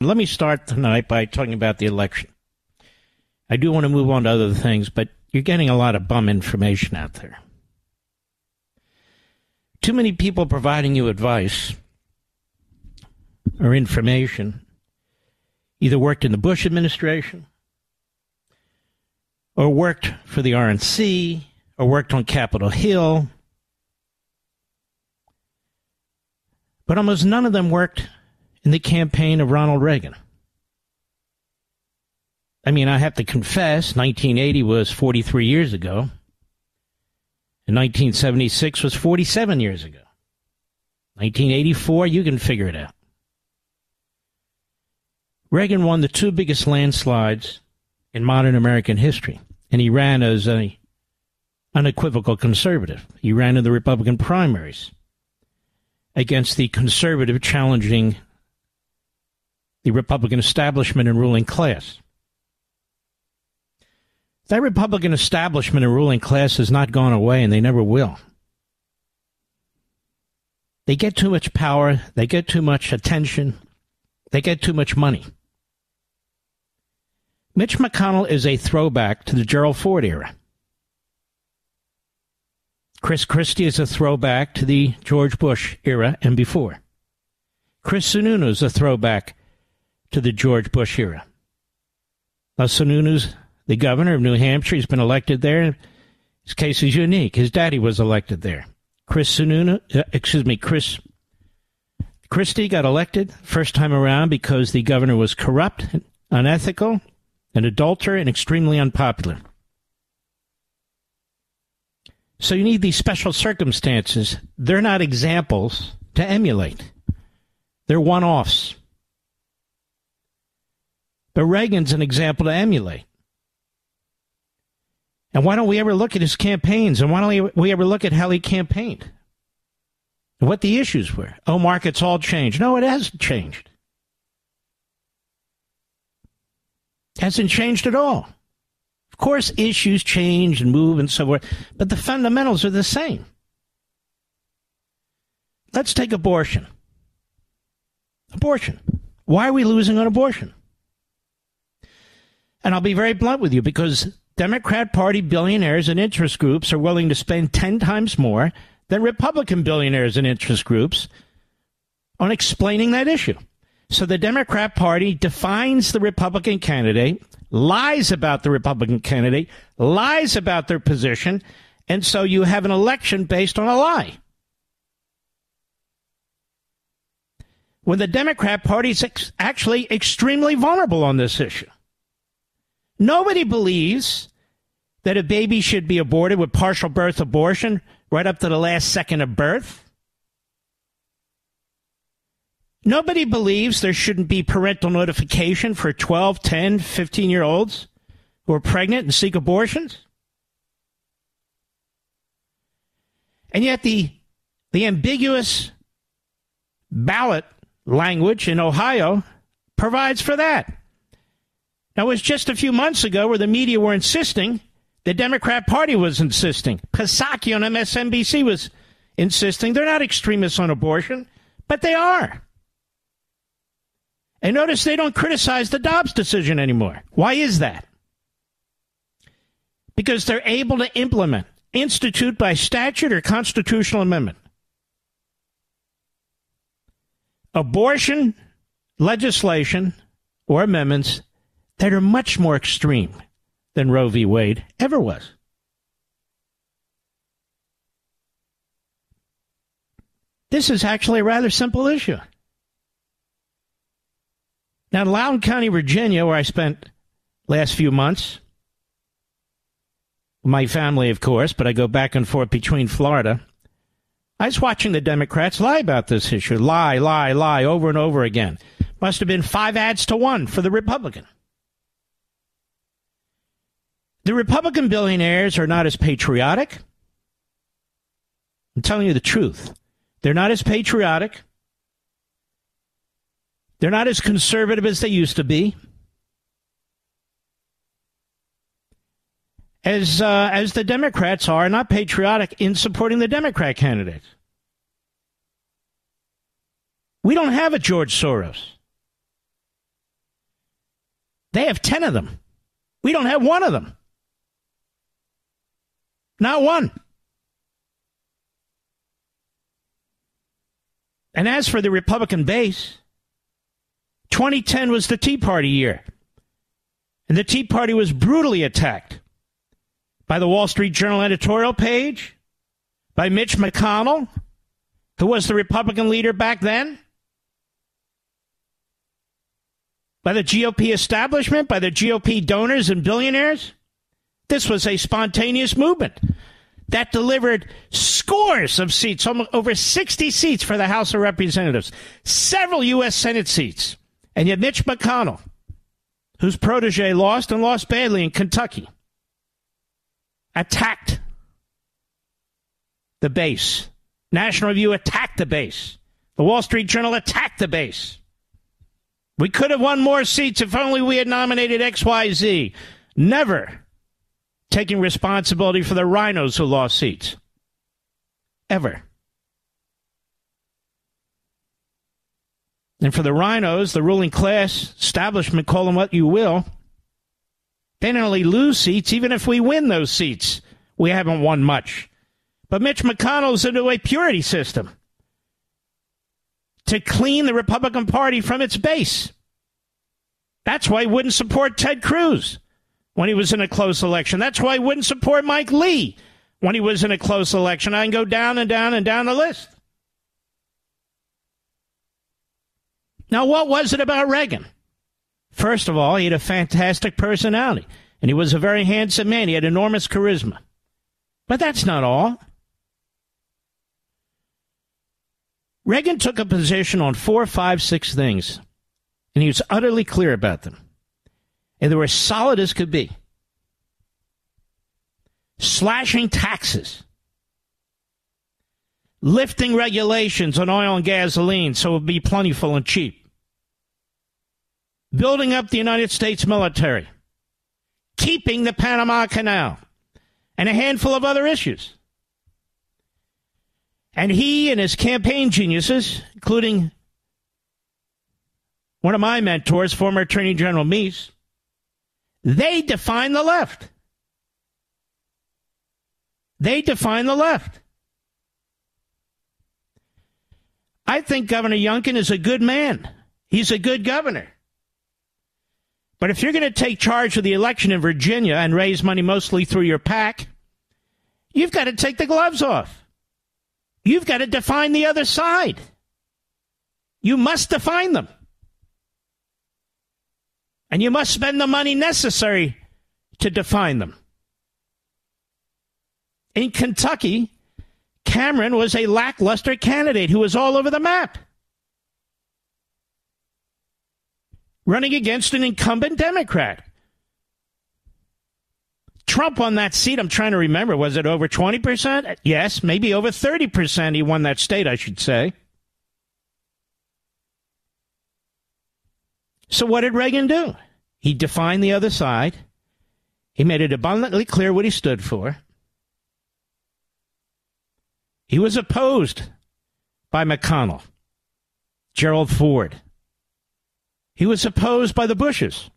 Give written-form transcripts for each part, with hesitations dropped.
Let me start tonight by talking about the election. I do want to move on to other things, but you're getting a lot of bum information out there. Too many people providing you advice or information either worked in the Bush administration or worked for the RNC or worked on Capitol Hill. But almost none of them worked in the campaign of Ronald Reagan. I mean, I have to confess, 1980 was 43 years ago, and 1976 was 47 years ago. 1984, you can figure it out. Reagan won the two biggest landslides in modern American history, and he ran as an unequivocal conservative. He ran in the Republican primaries against the conservative challenging the Republican establishment and ruling class. That Republican establishment and ruling class has not gone away, and they never will. They get too much power, they get too much attention, they get too much money. Mitch McConnell is a throwback to the Gerald Ford era. Christie is a throwback to the George Bush era and before. Sununu is a throwback to the George Bush era. Now, Sununu's the governor of New Hampshire. He's been elected there. His case is unique. His daddy was elected there. Christie got elected first time around because the governor was corrupt, unethical, an adulterer, and extremely unpopular. So you need these special circumstances. They're not examples to emulate. They're one-offs. But Reagan's an example to emulate. And why don't we ever look at his campaigns? And why don't we ever look at how he campaigned? And what the issues were? Oh, Mark, it's all changed. No, it hasn't changed. It hasn't changed at all. Of course, issues change and move and so forth, but the fundamentals are the same. Let's take abortion. Abortion. Why are we losing on abortion? And I'll be very blunt with you, because Democrat Party billionaires and interest groups are willing to spend 10 times more than Republican billionaires and interest groups on explaining that issue. So the Democrat Party defines the Republican candidate, lies about the Republican candidate, lies about their position, and so you have an election based on a lie. When the Democrat Party is actually extremely vulnerable on this issue. Nobody believes that a baby should be aborted with partial birth abortion right up to the last second of birth. Nobody believes there shouldn't be parental notification for 12, 10, 15-year-olds who are pregnant and seek abortions. And yet the ambiguous ballot language in Ohio provides for that. Now, it was just a few months ago where the media were insisting, the Democrat Party was insisting, Psaki on MSNBC was insisting, they're not extremists on abortion, but they are. And notice they don't criticize the Dobbs decision anymore. Why is that? Because they're able to implement, institute by statute or constitutional amendment, abortion legislation or amendments that are much more extreme than Roe v. Wade ever was. This is actually a rather simple issue. Now, in Loudoun County, Virginia, where I spent last few months, my family, of course, but I go back and forth between Florida, I was watching the Democrats lie about this issue. Lie over and over again. Must have been 5 ads to 1 for the Republican. The Republican billionaires are not as patriotic. I'm telling you the truth. They're not as patriotic. They're not as conservative as they used to be. As the Democrats are not patriotic in supporting the Democrat candidates. We don't have a George Soros. They have 10 of them. We don't have one of them. Not one. And as for the Republican base, 2010 was the Tea Party year. And the Tea Party was brutally attacked by the Wall Street Journal editorial page, by Mitch McConnell, who was the Republican leader back then, by the GOP establishment, by the GOP donors and billionaires. This was a spontaneous movement that delivered scores of seats, over 60 seats for the House of Representatives, several U.S. Senate seats. And yet Mitch McConnell, whose protege lost and lost badly in Kentucky, attacked the base. National Review attacked the base. The Wall Street Journal attacked the base. We could have won more seats if only we had nominated XYZ. Never taking responsibility for the rhinos who lost seats. Ever. And for the rhinos, the ruling class, establishment, call them what you will, they not only lose seats, even if we win those seats, we haven't won much. But Mitch McConnell's into a purity system to clean the Republican Party from its base. That's why he wouldn't support Ted Cruz when he was in a close election. That's why he wouldn't support Mike Lee when he was in a close election. I can go down and down and down the list. Now, what was it about Reagan? First of all, he had a fantastic personality, and he was a very handsome man. He had enormous charisma. But that's not all. Reagan took a position on 4, 5, 6 things, and he was utterly clear about them. And they were as solid as could be. Slashing taxes. Lifting regulations on oil and gasoline so it would be plentiful and cheap. Building up the United States military. Keeping the Panama Canal. And a handful of other issues. And he and his campaign geniuses, including one of my mentors, former Attorney General Meese, they define the left. They define the left. I think Governor Youngkin is a good man. He's a good governor. But if you're going to take charge of the election in Virginia and raise money mostly through your PAC, you've got to take the gloves off. You've got to define the other side. You must define them. And you must spend the money necessary to define them. In Kentucky, Cameron was a lackluster candidate who was all over the map, running against an incumbent Democrat. Trump won that seat, I'm trying to remember, was it over 20%? Yes, maybe over 30% he won that state, I should say. So what did Reagan do? He defined the other side. He made it abundantly clear what he stood for. He was opposed by McConnell, Gerald Ford. He was opposed by the Bushes.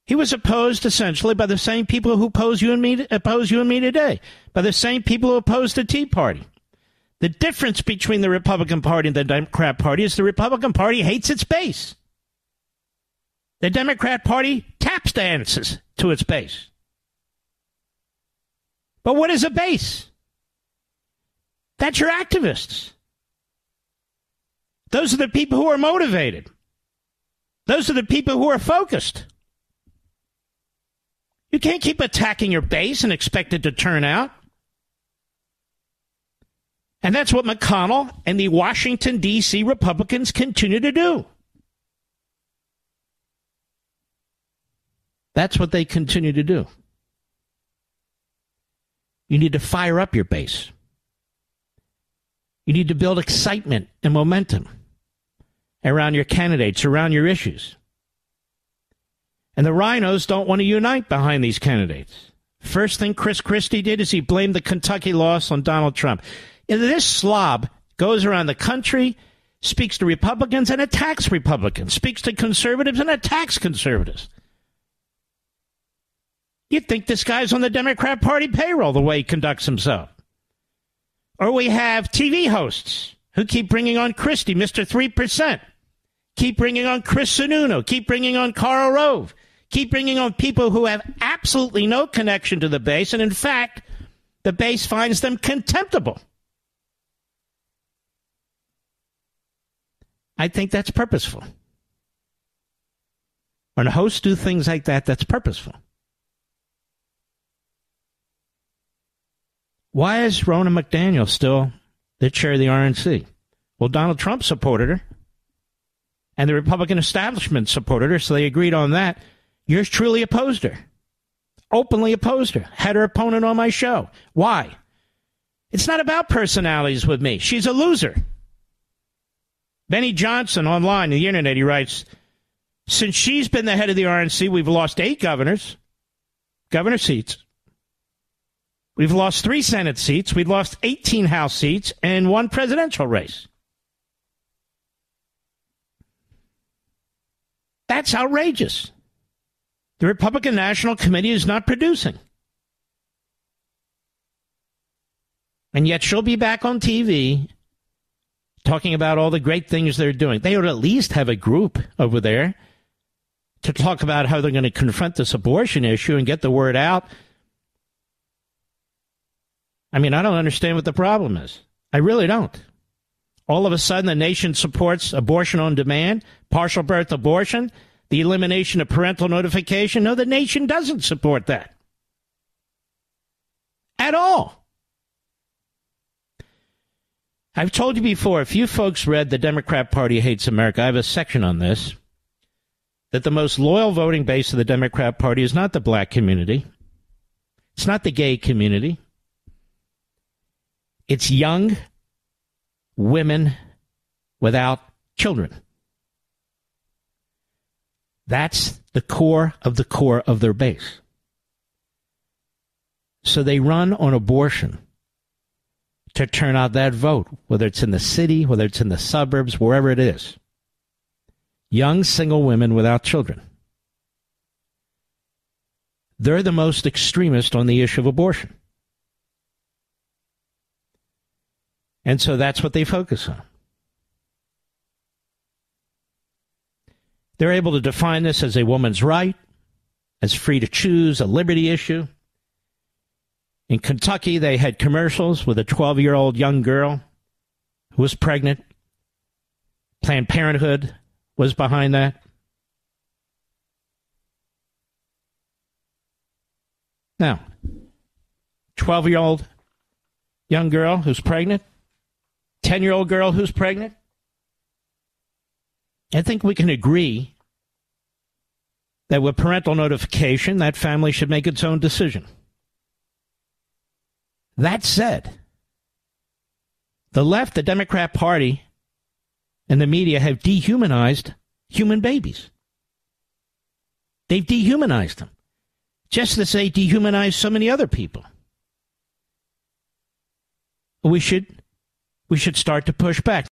He was opposed essentially by the same people who oppose you and me today, by the same people who opposed the Tea Party. The difference between the Republican Party and the Democrat Party is the Republican Party hates its base. The Democrat Party taps dances to its base. But what is a base? That's your activists. Those are the people who are motivated. Those are the people who are focused. You can't keep attacking your base and expect it to turn out. And that's what McConnell and the Washington, D.C. Republicans continue to do. That's what they continue to do. You need to fire up your base. You need to build excitement and momentum around your candidates, around your issues. And the rhinos don't want to unite behind these candidates. First thing Chris Christie did is he blamed the Kentucky loss on Donald Trump. And this slob goes around the country speaks to Republicans and attacks Republicans, speaks to conservatives and attacks conservatives. You'd think this guy's on the Democrat Party payroll the way he conducts himself. Or we have TV hosts who keep bringing on Christie, Mr. 3%, keep bringing on Chris Sununu, keep bringing on Karl Rove, keep bringing on people who have absolutely no connection to the base, and in fact, the base finds them contemptible. I think that's purposeful. When hosts do things like that, that's purposeful. Why is Rona McDaniel still the chair of the RNC? Well, Donald Trump supported her, and the Republican establishment supported her, so they agreed on that. Yours truly opposed her, openly opposed her, had her opponent on my show. Why? It's not about personalities with me. She's a loser. Benny Johnson online, the internet, he writes, since she's been the head of the RNC, we've lost 8 governor seats. We've lost 3 Senate seats. We've lost 18 House seats and 1 presidential race. That's outrageous. The Republican National Committee is not producing. And yet she'll be back on TV talking about all the great things they're doing. They ought to at least have a group over there to talk about how they're going to confront this abortion issue and get the word out. I mean, I don't understand what the problem is. I really don't. All of a sudden, the nation supports abortion on demand, partial birth abortion, the elimination of parental notification. No, the nation doesn't support that at all. I've told you before, if you folks read The Democrat Party Hates America, I have a section on this, that the most loyal voting base of the Democrat Party is not the black community. It's not the gay community. It's young women without children. That's the core of their base. So they run on abortion to turn out that vote, whether it's in the city, whether it's in the suburbs, wherever it is. Young single women without children. They're the most extremist on the issue of abortion. And so that's what they focus on. They're able to define this as a woman's right, as free to choose, a liberty issue. In Kentucky, they had commercials with a 12-year-old young girl who was pregnant. Planned Parenthood was behind that. Now, 12-year-old young girl who's pregnant, 10-year-old girl who's pregnant. I think we can agree that with parental notification, that family should make its own decision. That said, the left, the Democrat Party, and the media have dehumanized human babies. They've dehumanized them, just as they dehumanize so many other people. We should start to push back.